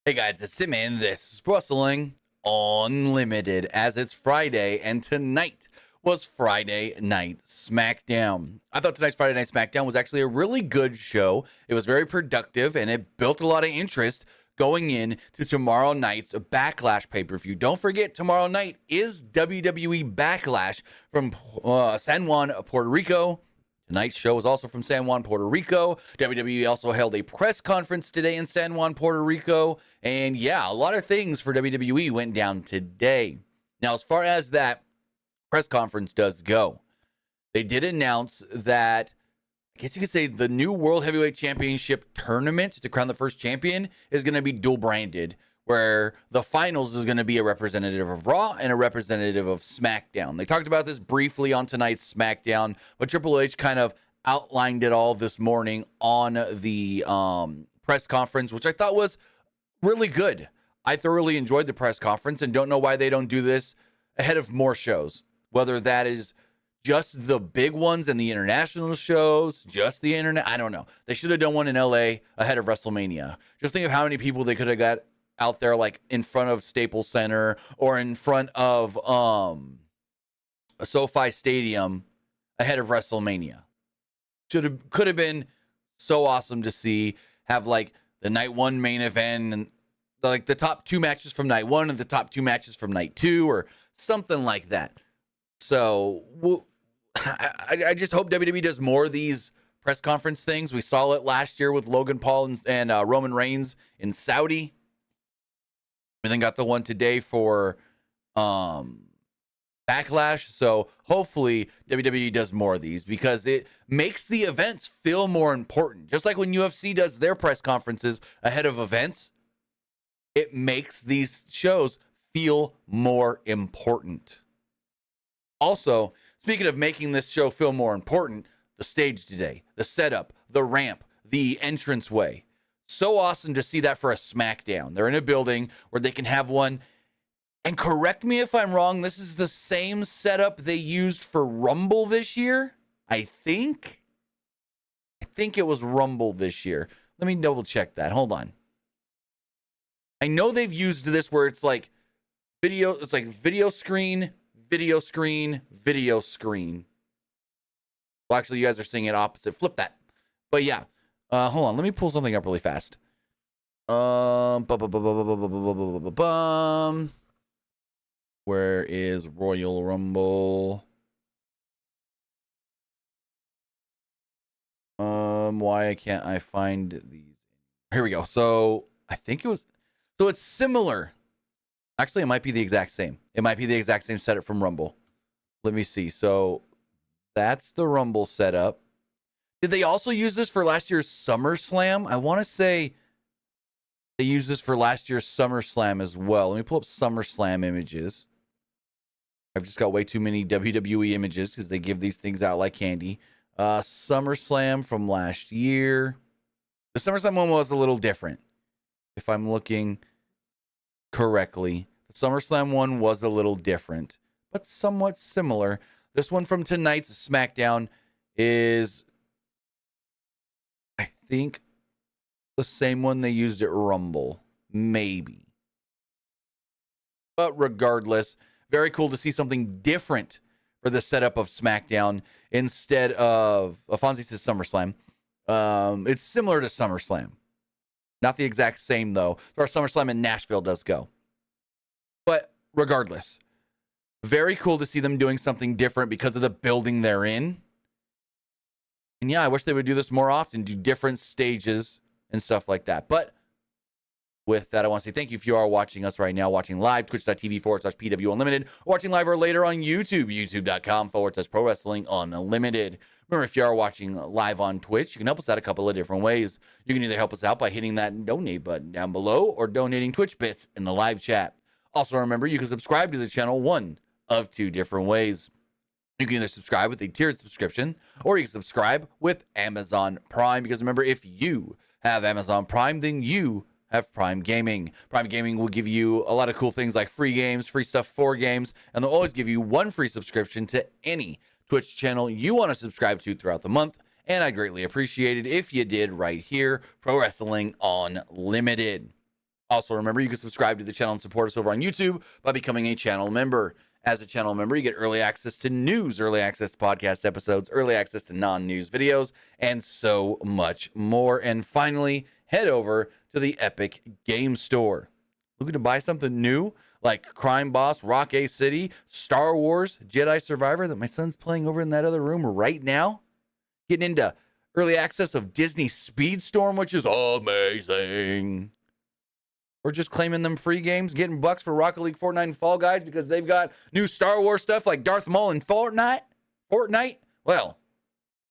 Hey guys, it's Simon. This is Wrestling Unlimited as it's Friday, and tonight was Friday Night Smackdown. I thought tonight's Friday Night Smackdown was actually a really good show. It was very productive and it built a lot of interest going in to tomorrow night's Backlash pay-per-view. Don't forget, tomorrow night is WWE Backlash from San Juan, Puerto Rico. Tonight's show is also from San Juan, Puerto Rico. WWE also held a press conference today in San Juan, Puerto Rico. And yeah, a lot of things for WWE went down today. Now, as far as that press conference does go, they did announce that, I guess you could say, the new World Heavyweight Championship tournament to crown the first champion is going to be dual branded, where the finals is going to be a representative of Raw and a representative of SmackDown. They talked about this briefly on tonight's SmackDown, but Triple H kind of outlined it all this morning on the press conference, which I thought was really good. I thoroughly enjoyed the press conference and don't know why they don't do this ahead of more shows, whether that is just the big ones and the international shows, just the internet. I don't know. They should have done one in LA ahead of WrestleMania. Just think of how many people they could have got out there, like in front of Staples Center or in front of a SoFi Stadium ahead of WrestleMania. Could have been so awesome to see, have like the night one main event and like the top two matches from night one and the top two matches from night two or something like that. So I just hope WWE does more of these press conference things. We saw it last year with Logan Paul and Roman Reigns in Saudi. And then got the one today for Backlash. So hopefully WWE does more of these because it makes the events feel more important. Just like when UFC does their press conferences ahead of events, it makes these shows feel more important. Also, speaking of making this show feel more important, the stage today, the setup, the ramp, the entranceway. So awesome to see that for a SmackDown. They're in a building where they can have one. And correct me if I'm wrong, this is the same setup they used for Rumble this year. I think it was Rumble this year. Let me double check that. Hold on. I know they've used this where it's like video. It's like video screen, video screen, video screen. Well, actually, you guys are seeing it opposite. Flip that. But yeah. Hold on, let me pull something up really fast. Where is Royal Rumble? Why can't I find these? Here we go. So I think it was. So it's similar. Actually, it might be the exact same. It might be the exact same setup from Rumble. Let me see. So that's the Rumble setup. Did they also use this for last year's SummerSlam? I want to say they used this for last year's SummerSlam as well. Let me pull up SummerSlam images. I've just got way too many WWE images because they give these things out like candy. SummerSlam from last year. The SummerSlam one was a little different, if I'm looking correctly. The SummerSlam one was a little different, but somewhat similar. This one from tonight's SmackDown is, I think, the same one they used at Rumble. Maybe. But regardless, very cool to see something different for the setup of SmackDown instead of Fonzie says SummerSlam. It's similar to SummerSlam. Not the exact same, though, as far as SummerSlam in Nashville does go. But regardless, very cool to see them doing something different because of the building they're in. And yeah, I wish they would do this more often, do different stages and stuff like that. But with that, I want to say thank you if you are watching us right now, watching live, twitch.tv/PW Unlimited, watching live or later on YouTube, youtube.com/Pro Wrestling Unlimited. Remember, if you are watching live on Twitch, you can help us out a couple of different ways. You can either help us out by hitting that donate button down below or donating Twitch bits in the live chat. Also, remember, you can subscribe to the channel one of two different ways. You can either subscribe with a tiered subscription or you can subscribe with Amazon Prime. Because remember, if you have Amazon Prime, then you have Prime Gaming. Prime Gaming will give you a lot of cool things like free games, free stuff for games, and they'll always give you one free subscription to any Twitch channel you want to subscribe to throughout the month. And I greatly appreciate it if you did right here, Pro Wrestling Unlimited. Also, remember, you can subscribe to the channel and support us over on YouTube by becoming a channel member. As a channel member, you get early access to news, early access to podcast episodes, early access to non-news videos, and so much more. And finally, head over to the Epic Game Store. Looking to buy something new like Crime Boss, Rock A City, Star Wars, Jedi Survivor that my son's playing over in that other room right now? Getting into early access of Disney Speedstorm, which is amazing. Or just claiming them free games, getting bucks for Rocket League, Fortnite, and Fall Guys because they've got new Star Wars stuff like Darth Maul and Fortnite. Well,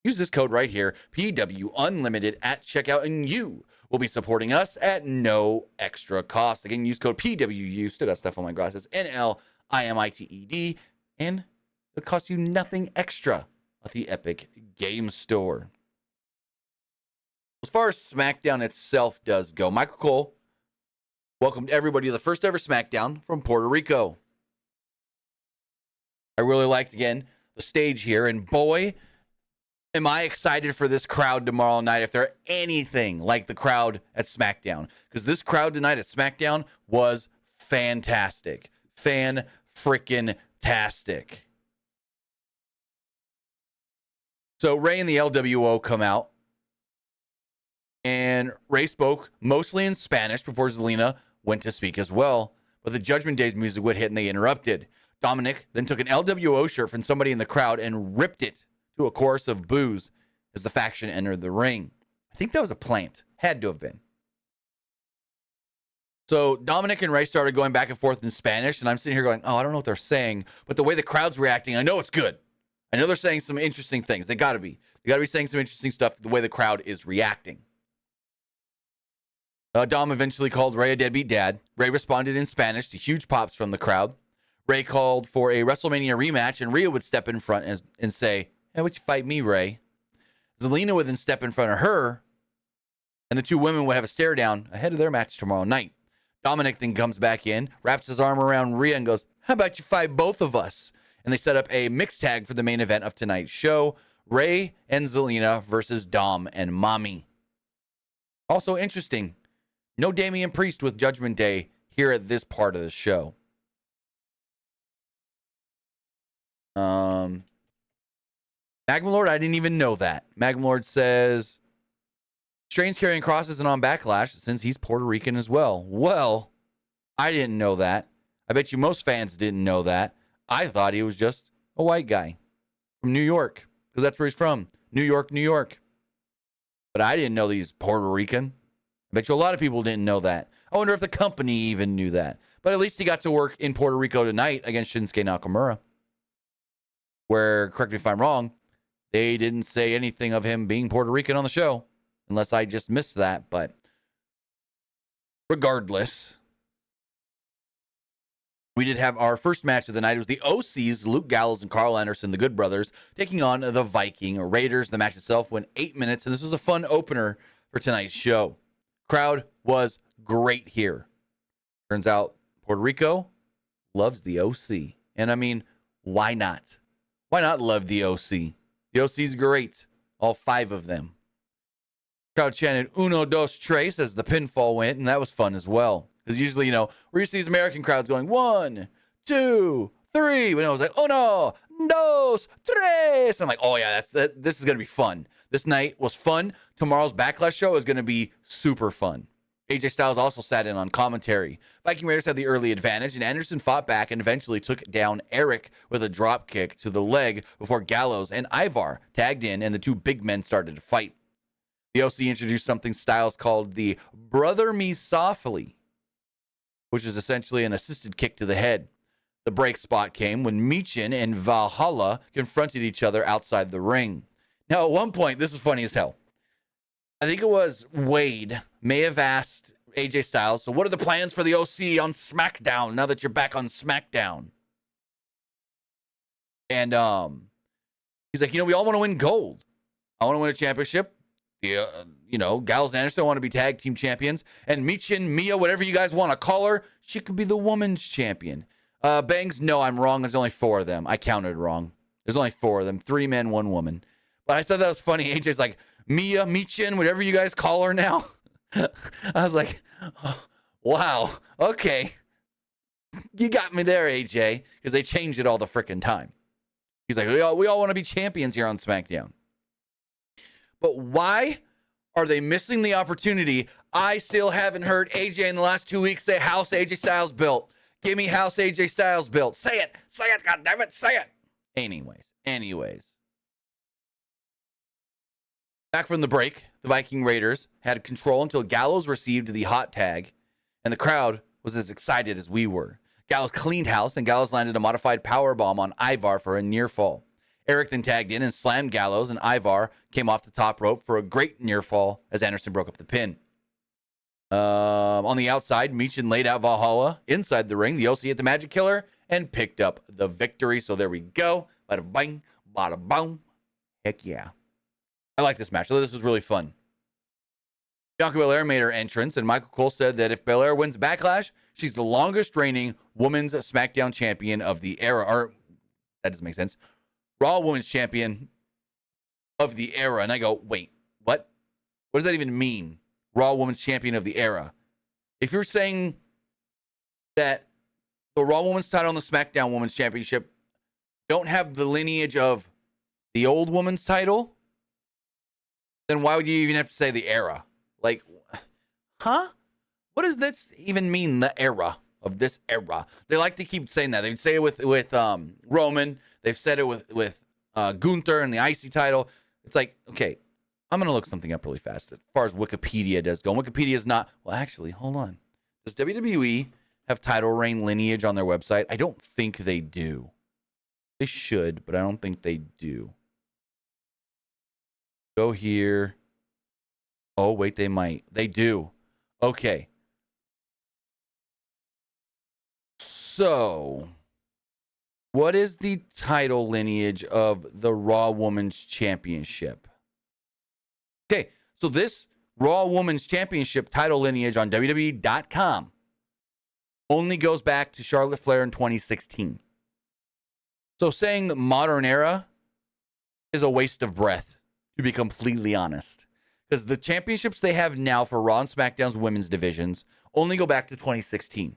use this code right here, PW Unlimited at checkout, and you will be supporting us at no extra cost. Again, use code PWU. Still got stuff on my glasses. NLIMITED, and it costs you nothing extra at the Epic Game Store. As far as SmackDown itself does go, Michael Cole welcomed everybody to the first ever SmackDown from Puerto Rico. I really liked, again, the stage here, and boy, am I excited for this crowd tomorrow night if they're anything like the crowd at SmackDown. Because this crowd tonight at SmackDown was fantastic. Fan-frickin-tastic. So Ray and the LWO come out, and Ray spoke mostly in Spanish before Zelina went to speak as well. But the Judgment Day's music would hit, and they interrupted. Dominic then took an LWO shirt from somebody in the crowd and ripped it to a chorus of boos as the faction entered the ring. I think that was a plant. Had to have been. So Dominic and Ray started going back and forth in Spanish, and I'm sitting here going, oh, I don't know what they're saying. But the way the crowd's reacting, I know it's good. I know they're saying some interesting things. They got to be. They got to be saying some interesting stuff the way the crowd is reacting. Dom eventually called Ray a deadbeat dad. Ray responded in Spanish to huge pops from the crowd. Ray called for a WrestleMania rematch, and Rhea would step in front and say, hey, would you fight me, Ray? Zelina would then step in front of her, and the two women would have a stare down ahead of their match tomorrow night. Dominic then comes back in, wraps his arm around Rhea, and goes, how about you fight both of us? And they set up a mixed tag for the main event of tonight's show, Ray and Zelina versus Dom and Mommy. Also interesting, no Damian Priest with Judgment Day here at this part of the show. Magmalord, I didn't even know that. Magmalord says, Strain's carrying crosses and on Backlash since he's Puerto Rican as well. Well, I didn't know that. I bet you most fans didn't know that. I thought he was just a white guy from New York, because that's where he's from. New York, New York. But I didn't know that he's Puerto Rican. I bet you a lot of people didn't know that. I wonder if the company even knew that. But at least he got to work in Puerto Rico tonight against Shinsuke Nakamura. Where, correct me if I'm wrong, they didn't say anything of him being Puerto Rican on the show. Unless I just missed that. But regardless, we did have our first match of the night. It was the OCs, Luke Gallows and Carl Anderson, the Good Brothers, taking on the Viking Raiders. The match itself went 8 minutes, and this was a fun opener for tonight's show. Crowd was great here. Turns out Puerto Rico loves the OC. And I mean, why not? Why not love the OC? The OC's great. All 5 of them. Crowd chanted uno, dos, tres as the pinfall went, and that was fun as well. Because usually, you know, we're used to these American crowds going 1, 2, 3. But it was like uno, dos, tres. And I'm like, oh yeah, this is gonna be fun. This night was fun. Tomorrow's Backlash show is gonna be super fun. AJ Styles also sat in on commentary. Viking Raiders had the early advantage, and Anderson fought back and eventually took down Eric with a drop kick to the leg before Gallows and Ivar tagged in, and the two big men started to fight. The OC introduced something Styles called the Brother Me Softly, which is essentially an assisted kick to the head. The break spot came when Michin and Valhalla confronted each other outside the ring. Now, at one point, this is funny as hell. I think it was Wade may have asked AJ Styles, so what are the plans for the OC on SmackDown now that you're back on SmackDown? And he's like, we all want to win gold. I want to win a championship. Gallows and Anderson want to be tag team champions. And Michin, Mia, whatever you guys want to call her, she could be the woman's champion. Bangs, no, I'm wrong. There's only 4 of them. I counted wrong. There's only 4 of them. 3 men, 1 woman. But I thought that was funny. AJ's like, Mia, Michin, whatever you guys call her now. I was like, oh, Wow. Okay. You got me there, AJ, because they change it all the frickin' time. He's like, we all want to be champions here on SmackDown. But why are they missing the opportunity? I still haven't heard AJ in the last 2 weeks say house AJ Styles built. Give me house AJ Styles built. Say it, goddammit, say it. Anyways. Back from the break, the Viking Raiders had control until Gallows received the hot tag, and the crowd was as excited as we were. Gallows cleaned house, and Gallows landed a modified powerbomb on Ivar for a near fall. Eric then tagged in and slammed Gallows, and Ivar came off the top rope for a great near fall as Anderson broke up the pin. On the outside, Michin laid out Valhalla. Inside the ring, the OC hit the Magic Killer and picked up the victory. So there we go. Bada bang, bada boom. Heck yeah. I like this match. So this was really fun. Bianca Belair made her entrance, and Michael Cole said that if Belair wins Backlash, she's the longest reigning women's SmackDown champion of the era. Or, that doesn't make sense. Raw Women's Champion of the era. And I go, wait, what? What does that even mean? Raw Women's Champion of the era. If you're saying that the Raw Women's title and the SmackDown Women's Championship don't have the lineage of the old women's title, then why would you even have to say the era? Like, huh? What does this even mean, the era of this era? They like to keep saying that. They say it with Roman. They've said it with Gunther and the IC title. It's like, okay, I'm going to look something up really fast as far as Wikipedia does go. Wikipedia is not, well, actually, hold on. Does WWE have title reign lineage on their website? I don't think they do. They should, but I don't think they do. Go here. Oh, wait, they might. They do. Okay. So, what is the title lineage of the Raw Women's Championship? Okay, so this Raw Women's Championship title lineage on WWE.com only goes back to Charlotte Flair in 2016. So saying the modern era is a waste of breath, to be completely honest. Because the championships they have now for Raw and SmackDown's women's divisions only go back to 2016.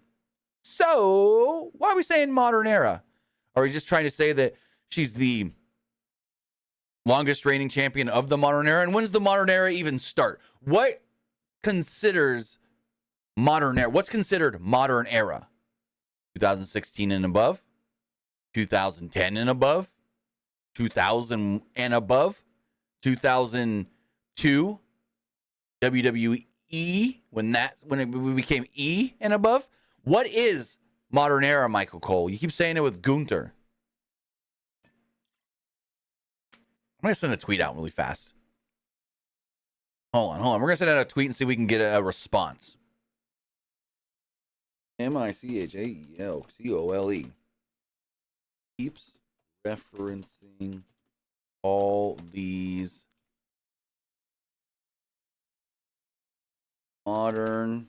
So, why are we saying modern era? Are we just trying to say that she's the longest reigning champion of the modern era? And when does the modern era even start? What considers modern era? What's considered modern era? 2016 and above? 2010 and above? 2000 and above? 2002? WWE? When it became E and above? What is modern era, Michael Cole? You keep saying it with Gunther. I'm going to send a tweet out really fast. Hold on. We're going to send out a tweet and see if we can get a response. MICHAELCOLE keeps referencing all these modern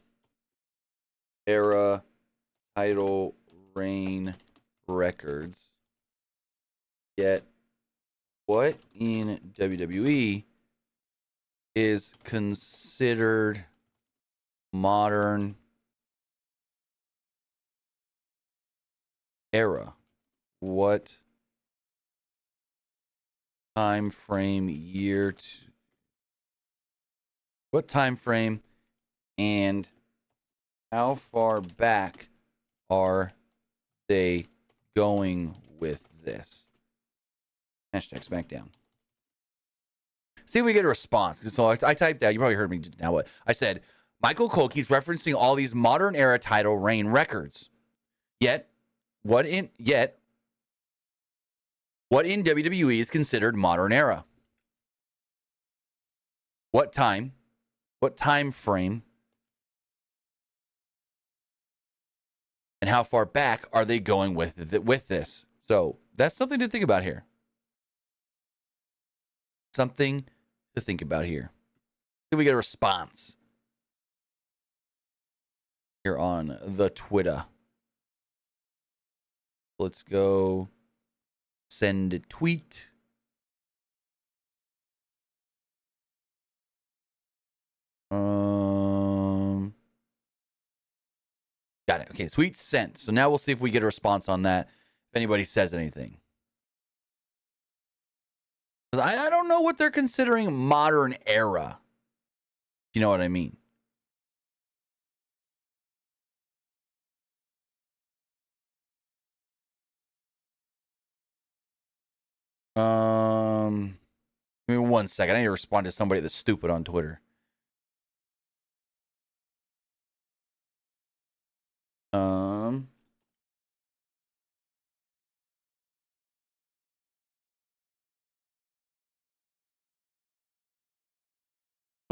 era title reign records. Yet, what in WWE is considered modern era? What time frame what time frame and how far back are they going with this? Hashtag Smackdown. See if we get a response. So I typed that. You probably heard me now. What I said. Michael Cole keeps referencing all these modern era title reign records. Yet, what in WWE is considered modern era? What time frame, and how far back are they going with this? So that's something to think about here. Something to think about here. Did we get a response here on the Twitter? Let's go send a tweet. Got it. Okay, sweet sense. So now we'll see if we get a response on that, if anybody says anything. Because I don't know what they're considering modern era. You know what I mean? Give me 1 second. I need to respond to somebody that's stupid on Twitter.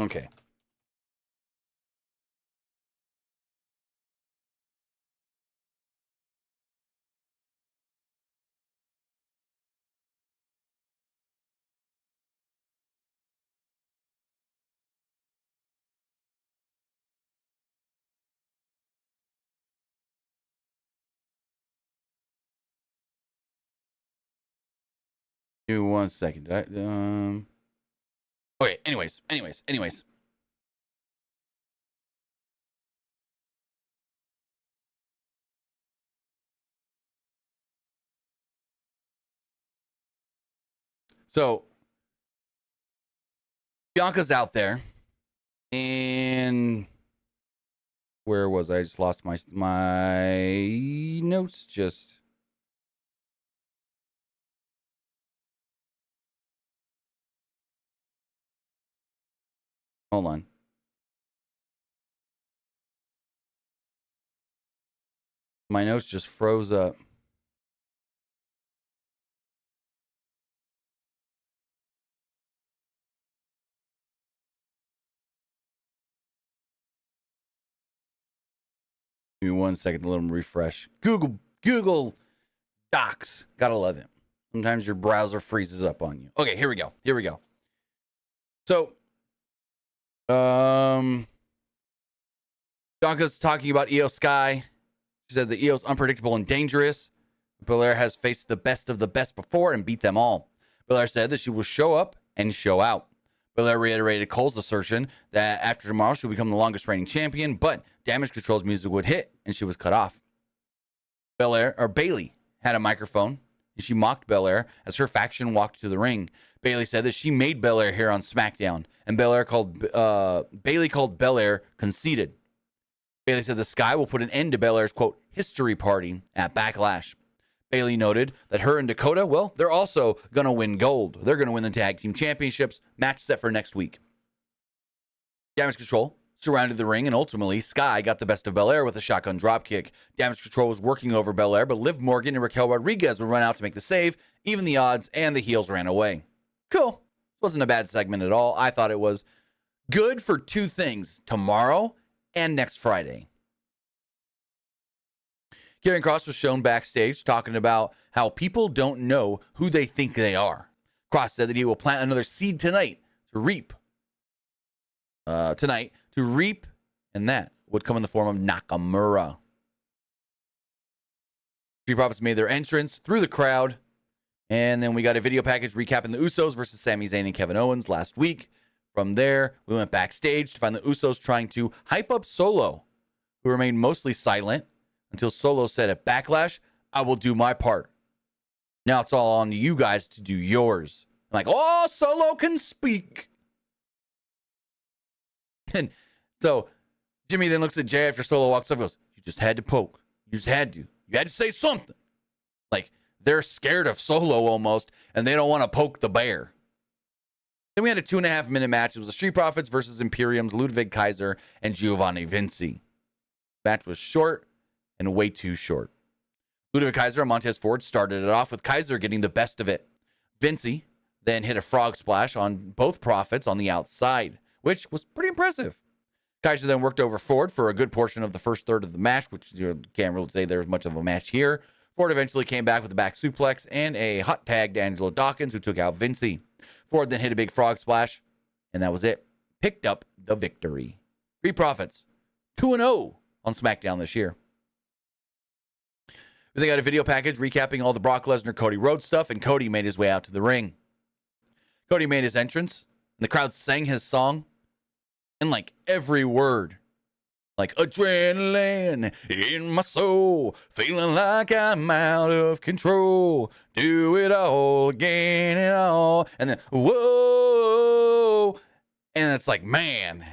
Okay. Give me 1 second. Okay, anyways. So, Bianca's out there. And where was I? Just lost my notes. Just hold on. My notes just froze up. Give me 1 second to let them refresh. Google Docs. Gotta love it. Sometimes your browser freezes up on you. Okay, here we go. So, Bianca's talking about Io Sky. She said the Io's unpredictable and dangerous. Belair has faced the best of the best before and beat them all. Belair said that she will show up and show out. Belair reiterated Cole's assertion that after tomorrow she'll become the longest reigning champion, but Damage Control's music would hit and she was cut off. Bayley had a microphone and she mocked Belair as her faction walked to the ring. Bayley said that she made Belair here on SmackDown, and Bayley called Belair conceited. Bayley said the Sky will put an end to Belair's, quote, history party at Backlash. Bayley noted that her and Dakota, well, they're also going to win gold. They're going to win the tag team championships. Match set for next week. Damage Control surrounded the ring, and ultimately, Sky got the best of Belair with a shotgun dropkick. Damage Control was working over Belair, but Liv Morgan and Raquel Rodriguez would run out to make the save, even the odds, and the heels ran away. Cool. This wasn't a bad segment at all. I thought it was good for two things, tomorrow and next Friday. Karrion Kross was shown backstage talking about how people don't know who they think they are. Kross said that he will plant another seed tonight to reap. And that would come in the form of Nakamura. Street Profits made their entrance through the crowd, and then we got a video package recapping the Usos versus Sami Zayn and Kevin Owens last week. From there, we went backstage to find the Usos trying to hype up Solo, who remained mostly silent until Solo said at Backlash, I will do my part. Now it's all on you guys to do yours. I'm like, oh, Solo can speak. And so Jimmy then looks at Jay after Solo walks up and goes, you just had to poke. You just had to. You had to say something. Like, they're scared of Solo almost, and they don't want to poke the bear. Then we had a 2.5-minute match. It was the Street Profits versus Imperium's Ludwig Kaiser and Giovanni Vinci. Match was short and way too short. Ludwig Kaiser and Montez Ford started it off with Kaiser getting the best of it. Vinci then hit a frog splash on both Profits on the outside, which was pretty impressive. Kaiser then worked over Ford for a good portion of the first third of the match, which you can't really say there's much of a match here. Ford eventually came back with a back suplex and a hot tag to Angelo Dawkins, who took out Vinci. Ford then hit a big frog splash, and that was it. Picked up the victory. Street Profits, 2-0 on SmackDown this year. They got a video package recapping all the Brock Lesnar, Cody Rhodes stuff, and Cody made his way out to the ring. Cody made his entrance, and the crowd sang his song, and like every word Like adrenaline in my soul, feeling like I'm out of control. Do it all again and all. And then, whoa. And it's like, man.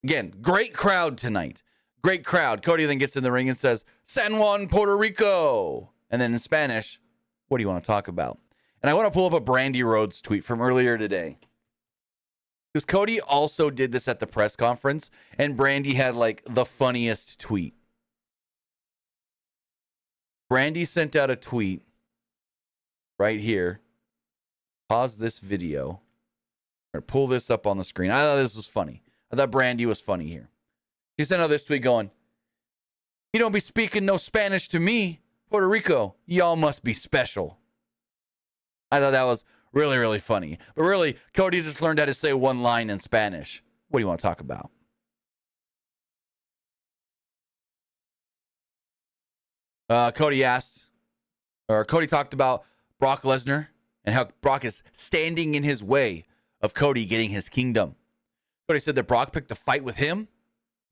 Again, great crowd tonight. Great crowd. Cody then gets in the ring and says, San Juan, Puerto Rico. And then in Spanish, what do you want to talk about? And I want to pull up a Brandy Rhodes tweet from earlier today. Because Cody also did this at the press conference, and Brandy had like the funniest tweet. Brandy sent out a tweet right here. Pause this video. I'm going to pull this up on the screen. I thought this was funny. I thought Brandy was funny here. She sent out this tweet going, "You don't be speaking no Spanish to me, Puerto Rico. Y'all must be special." I thought that was really, really funny. But really, Cody just learned how to say one line in Spanish. What do you want to talk about? Cody talked about Brock Lesnar and how Brock is standing in his way of Cody getting his kingdom. Cody said that Brock picked a fight with him,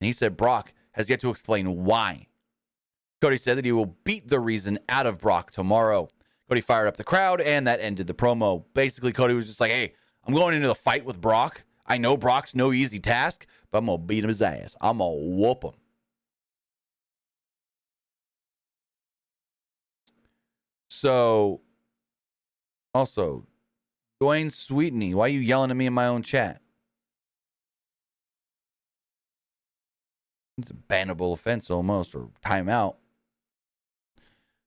and he said Brock has yet to explain why. Cody said that he will beat the reason out of Brock tomorrow. Cody fired up the crowd, and that ended the promo. Basically, Cody was just like, hey, I'm going into the fight with Brock. I know Brock's no easy task, but I'm going to beat him his ass. I'm going to whoop him. So, also, Dwayne Sweetney, why are you yelling at me in my own chat? It's a bannable offense almost, or timeout.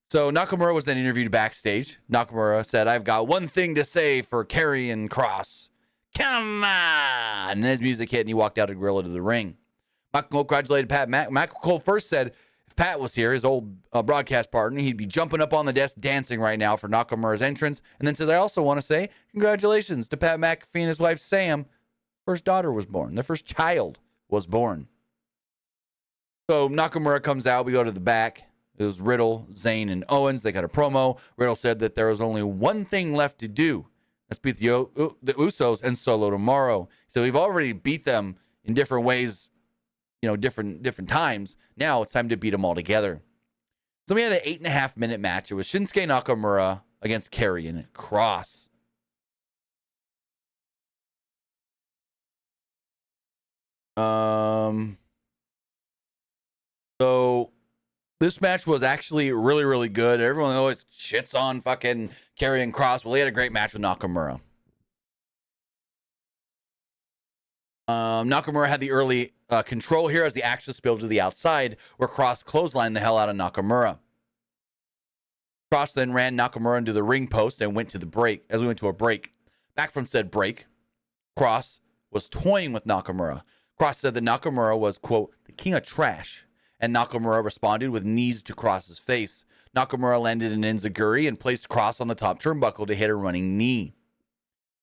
So Nakamura was then interviewed backstage. Nakamura said, I've got one thing to say for Karrion Kross. Come on! And his music hit, and he walked out of Gorilla to the ring. Michael Cole congratulated Pat. Michael Cole first said if Pat was here, his old broadcast partner, he'd be jumping up on the desk dancing right now for Nakamura's entrance. And then says, I also want to say congratulations to Pat McAfee and his wife, Sam. First daughter was born. Their first child was born. So Nakamura comes out. We go to the back. It was Riddle, Zayn, and Owens. They got a promo. Riddle said that there was only one thing left to do. Let's beat the Usos and Solo tomorrow. So we've already beat them in different ways, different times. Now it's time to beat them all together. So we had an 8.5-minute match. It was Shinsuke Nakamura against Karrion Kross. So this match was actually really, really good. Everyone always shits on fucking Karrion Kross. Well, he had a great match with Nakamura. Nakamura had the early control here as the action spilled to the outside, where Kross clotheslined the hell out of Nakamura. Kross then ran Nakamura into the ring post and went to the break. As we went to a break, back from said break, Kross was toying with Nakamura. Kross said that Nakamura was, quote, the king of trash. And Nakamura responded with knees to Kross's face. Nakamura landed an enziguri and placed Kross on the top turnbuckle to hit a running knee.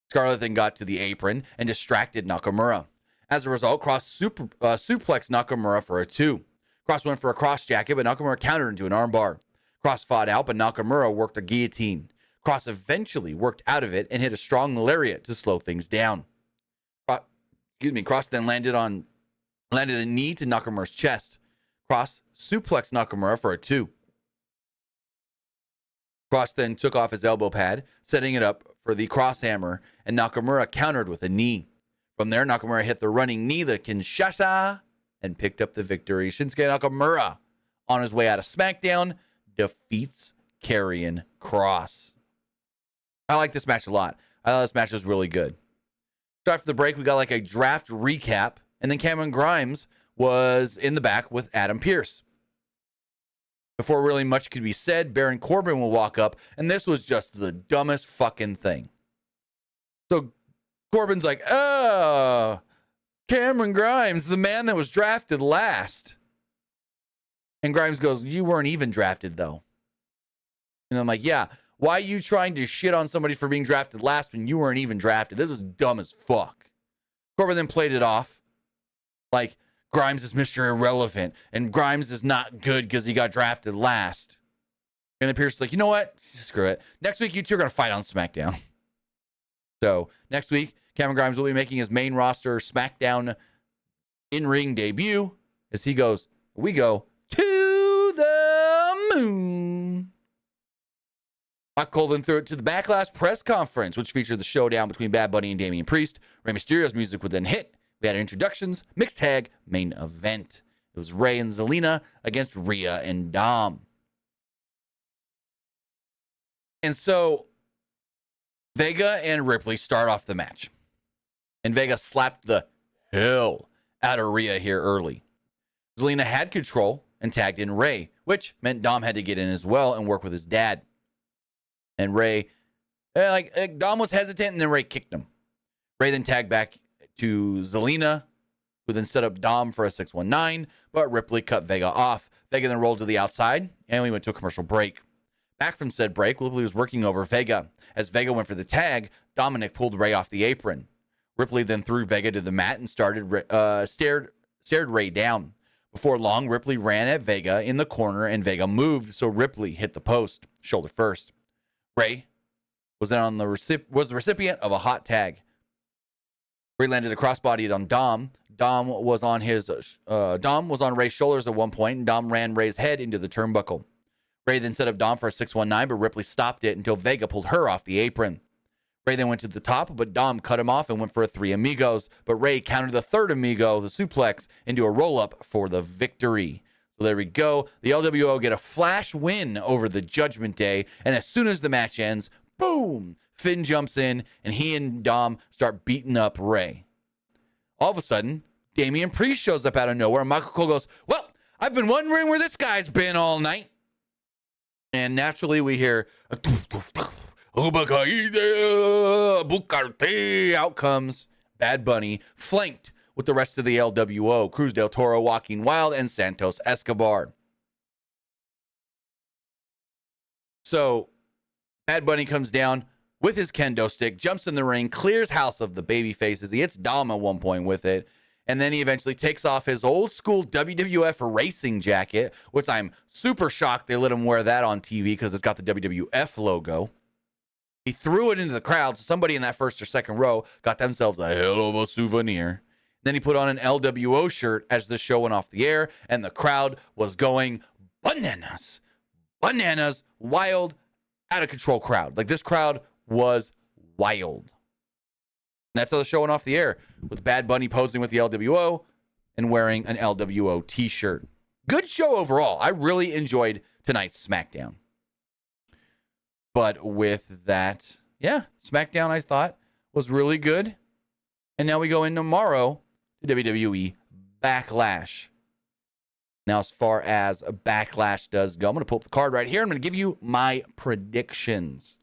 Scarlett then got to the apron and distracted Nakamura. As a result, Kross suplexed Nakamura for a 2. Kross went for a cross jacket, but Nakamura countered into an armbar. Kross fought out, but Nakamura worked a guillotine. Kross eventually worked out of it and hit a strong lariat to slow things down. Kross then landed a knee to Nakamura's chest. Kross suplexed Nakamura for a 2. Kross then took off his elbow pad, setting it up for the cross hammer, and Nakamura countered with a knee. From there, Nakamura hit the running knee, the Kinshasa, and picked up the victory. Shinsuke Nakamura, on his way out of Smackdown, defeats Karrion Kross. I like this match a lot. I thought this match was really good. So after the break, we got like a draft recap, and then Cameron Grimes was in the back with Adam Pearce. Before really much could be said, Baron Corbin will walk up, and this was just the dumbest fucking thing. So Corbin's like, Cameron Grimes, the man that was drafted last. And Grimes goes, you weren't even drafted, though. And I'm like, yeah, why are you trying to shit on somebody for being drafted last when you weren't even drafted? This is dumb as fuck. Corbin then played it off like, Grimes is Mr. Irrelevant, and Grimes is not good because he got drafted last. And then Pierce is like, you know what? Screw it. Next week, you two are going to fight on SmackDown. So, next week, Cameron Grimes will be making his main roster SmackDown in-ring debut. as we go to the moon. Rock Cole then threw it to the Backlash press conference, which featured the showdown between Bad Bunny and Damian Priest. Rey Mysterio's music would then hit. We had introductions, mixed tag, main event. It was Rey and Zelina against Rhea and Dom. And so Vega and Ripley start off the match. And Vega slapped the hell out of Rhea here early. Zelina had control and tagged in Rey, which meant Dom had to get in as well and work with his dad. And Rey, Dom was hesitant, and then Rey kicked him. Rey then tagged back to Zelina, who then set up Dom for a 619, but Ripley cut Vega off. Vega then rolled to the outside, and we went to a commercial break. Back from said break, Ripley was working over Vega. As Vega went for the tag, Dominic pulled Rey off the apron. Ripley then threw Vega to the mat and stared Rey down. Before long, Ripley ran at Vega in the corner, and Vega moved, so Ripley hit the post, shoulder first. Rey was then the recipient of a hot tag. Rey landed a crossbody on Dom. Dom was on Rey's shoulders at one point, and Dom ran Rey's head into the turnbuckle. Rey then set up Dom for a 619, but Ripley stopped it until Vega pulled her off the apron. Rey then went to the top, but Dom cut him off and went for a 3 amigos, but Rey countered the third amigo, the suplex, into a roll-up for the victory. So there we go. The LWO get a flash win over the Judgment Day, and as soon as the match ends, boom, Finn jumps in, and he and Dom start beating up Rey. All of a sudden, Damian Priest shows up out of nowhere, and Michael Cole goes, "Well, I've been wondering where this guy's been all night." And naturally, we hear, out comes Bad Bunny, flanked with the rest of the LWO, Cruz del Toro, Joaquin Wild, and Santos Escobar. So Bad Bunny comes down with his kendo stick, jumps in the ring, clears house of the baby faces. He hits Dom at one point with it. And then he eventually takes off his old school WWF racing jacket, which I'm super shocked they let him wear that on TV because it's got the WWF logo. He threw it into the crowd, so somebody in that first or second row got themselves a hell of a souvenir. Then he put on an LWO shirt as the show went off the air, and the crowd was going bananas. Bananas, wild, out of control crowd. Like, this crowd was wild. And that's how the show went off the air, with Bad Bunny posing with the LWO and wearing an LWO T-shirt. Good show overall. I really enjoyed tonight's SmackDown. But with that, SmackDown I thought was really good. And now we go in tomorrow to WWE Backlash. Now, as far as Backlash does go, I'm going to pull up the card right here. I'm going to give you my predictions.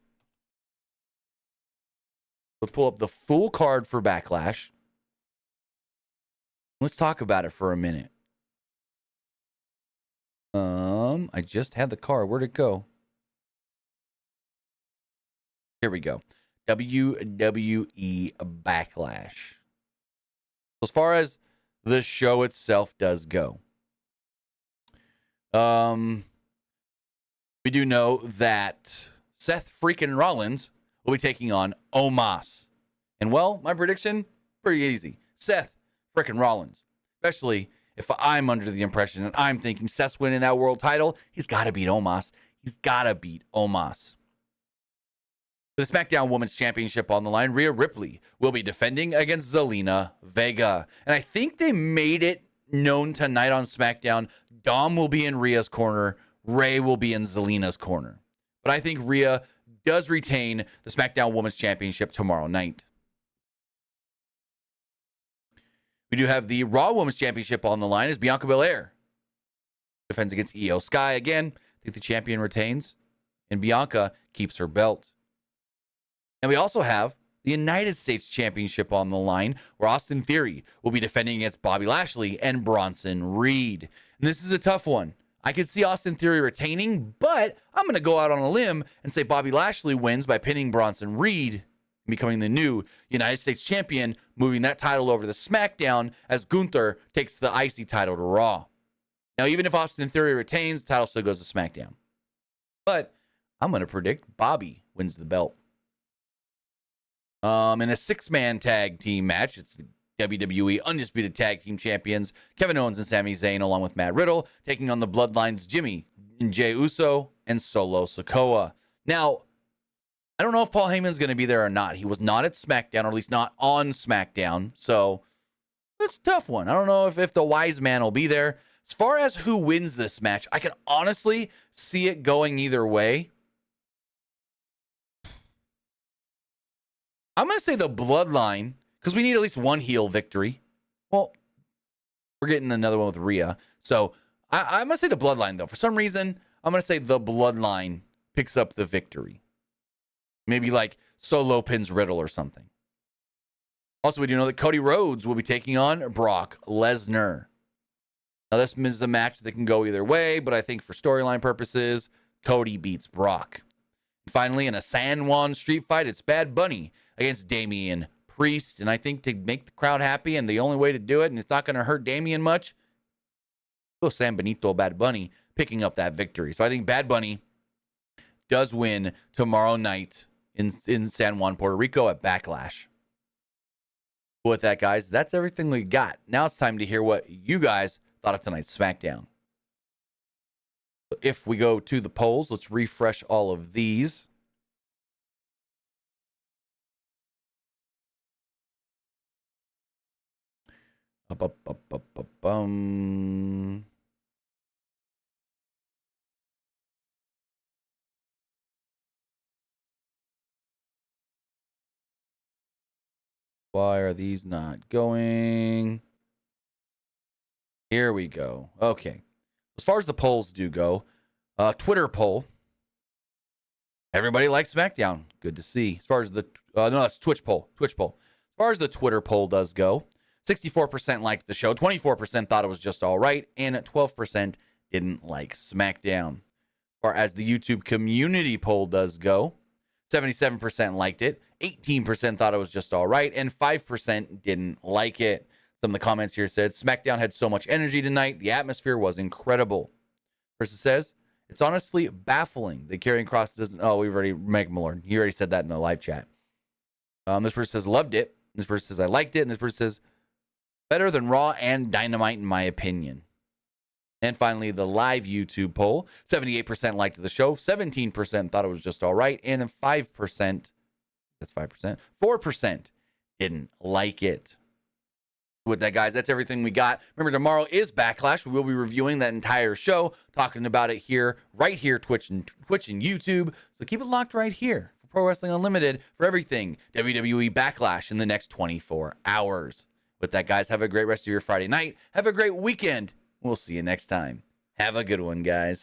Let's pull up the full card for Backlash. Let's talk about it for a minute. I just had the card. Where'd it go? Here we go. WWE Backlash. As far as the show itself does go, we do know that Seth freaking Rollins will be taking on Omos. And, well, my prediction, pretty easy. Seth freaking Rollins. Especially if I'm under the impression and I'm thinking Seth's winning that world title, he's got to beat Omos. He's got to beat Omos. The SmackDown Women's Championship on the line, Rhea Ripley will be defending against Zelina Vega. And I think they made it known tonight on SmackDown, Dom will be in Rhea's corner, Rey will be in Zelina's corner. But I think Rhea does retain the SmackDown Women's Championship tomorrow night. We do have the Raw Women's Championship on the line as Bianca Belair defends against Io Sky. Again, I think the champion retains, and Bianca keeps her belt. And we also have the United States Championship on the line, where Austin Theory will be defending against Bobby Lashley and Bronson Reed. And this is a tough one. I could see Austin Theory retaining, but I'm going to go out on a limb and say Bobby Lashley wins by pinning Bronson Reed and becoming the new United States Champion, moving that title over to SmackDown as Gunther takes the IC title to Raw. Now, even if Austin Theory retains, the title still goes to SmackDown. But I'm going to predict Bobby wins the belt. In a 6-man tag team match, it's WWE Undisputed Tag Team Champions Kevin Owens and Sami Zayn, along with Matt Riddle, taking on the Bloodlines Jimmy and Jey Uso and Solo Sikoa. Now, I don't know if Paul Heyman's going to be there or not. He was not at SmackDown, or at least not on SmackDown, so it's a tough one. I don't know if the wise man will be there. As far as who wins this match, I can honestly see it going either way. I'm going to say the Bloodline, because we need at least one heel victory. Well, we're getting another one with Rhea. So I'm going to say the Bloodline, though. For some reason, I'm going to say the Bloodline picks up the victory. Maybe like Solo pins Riddle or something. Also, we do know that Cody Rhodes will be taking on Brock Lesnar. Now, this is a match that can go either way, but I think for storyline purposes, Cody beats Brock. And finally, in a San Juan street fight, it's Bad Bunny against Damian Priest. And I think to make the crowd happy, and the only way to do it, and it's not going to hurt Damian much, San Benito Bad Bunny picking up that victory. So I think Bad Bunny does win tomorrow night in San Juan, Puerto Rico at Backlash. With that, guys, that's everything we got. Now it's time to hear what you guys thought of tonight's SmackDown. If we go to the polls, let's refresh all of these. Why are these not going? Here we go. Okay. As far as the polls do go, Twitter poll. Everybody likes SmackDown. Good to see. As far as the no, that's Twitch poll. Twitch poll. As far as the Twitter poll does go, 64% liked the show, 24% thought it was just all right, and 12% didn't like SmackDown. As far as the YouTube community poll does go, 77% liked it, 18% thought it was just all right, and 5% didn't like it. Some of the comments here said, SmackDown had so much energy tonight. The atmosphere was incredible. Person says, it's honestly baffling that Karrion Kross doesn't... Oh, we've already... Meg Malone. He already said that in the live chat. This person says, loved it. This person says, I liked it. And this person says, better than Raw and Dynamite in my opinion. And finally, the live YouTube poll. 78% liked the show. 17% thought it was just all right. And 5%... That's 5%. 4% didn't like it. With that, guys, that's everything we got. Remember, tomorrow is Backlash. We will be reviewing that entire show, talking about it here, right here, Twitch and YouTube. So keep it locked right here for Pro Wrestling Unlimited for everything WWE Backlash in the next 24 hours. With that, guys, have a great rest of your Friday night. Have a great weekend. We'll see you next time. Have a good one, guys.